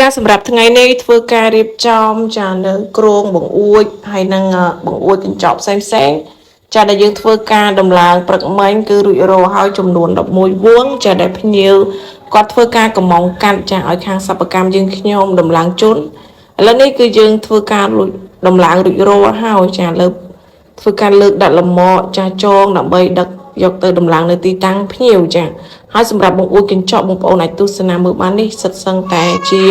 ចាសម្រាប់ថ្ងៃនេះធ្វើការរៀបចំចានៅក្រងបង្អួចហើយនឹងបង្អួចកញ្ចក់ផ្សេងចាដែលយើងធ្វើការដំឡើងព្រឹកមិញគឺរួចរាល់ហើយចំនួន11វងចាដែលភ្ញៀវគាត់ធ្វើការកម្មងកាត់ចាឲ្យខាងសិប្បកម្មយើងខ្ញុំដំឡើងជូនឥឡូវនេះគឺយើងធ្វើការលួចដំឡើងរួចរាល់ហើយចាលើធ្វើការលើកដាក់លម្អចាចងដើម្បីដឹកយកទៅដំឡើងនៅទីតាំងភ្ញៀវចាហើយសម្រាប់បង្អួចកញ្ចក់បងប្អូនអាចទស្សនាមើលបាននេះសិតសឹងតែជា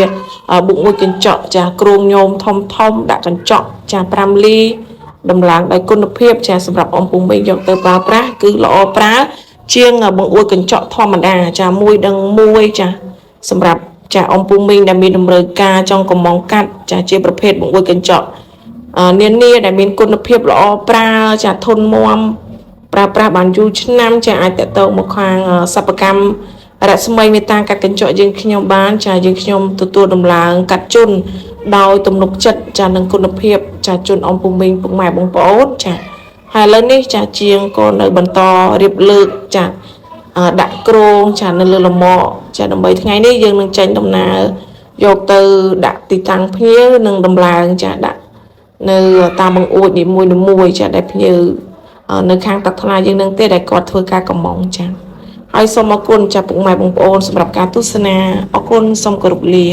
បង្អួចកញ្ចក់ចាគ្រងញោមធំដាក់កញ្ចក់ចា5លីដំឡើងដោយគុណភាពចាសម្រាប់អំពូមីងយកទៅប្រើប្រាស់គឺល្អប្រើជាងបង្អួចកញ្ចក់ធម្មតាចាមួយដឹងមួយចាសម្រាប់ចាអំពូមីងដែលមានតម្រូវការចង់កំងកាត់ចាជាប្រភេទបង្អួចកញ្ចក់នានាដែលមានគុណភាពល្អប្រើចាធន់មាំប្រើប្រាស់បានយូរឆ្នាំចាអាចតទៅមកខាងសិប្បកម្មរស្មីមេតាកាត់កញ្ចក់យើងខ្ញុំបានចាយើងខ្ញុំទទួលដំឡើងកាត់ជន់ដោយទំនុកចិត្តចានឹងគុណភាពចាជន់អំពូមីងពុកម៉ែបងប្អូនចាហើយឥឡូវនេះចាជាងក៏នៅបន្តរៀបលើកចាដាក់ក្រងចានៅលើលម្អចាដើម្បីថ្ងៃនេះយើងនឹងចេញដំណើរយកទៅដាក់ទីតាំងភ្ញៀវនិងដំឡើងចាដាក់នៅតាមបង្អួចនីមួយចាដែលភ្ញៀវនៅខាងទឹកថ្លាយើងនឹងទេដែលគាត់ធ្វើការកម្មងចាហើយសូមអរគុណចាពុកម៉ែបងប្អូនសម្រាប់ការទស្សនាអរគុណសូមគោរពលា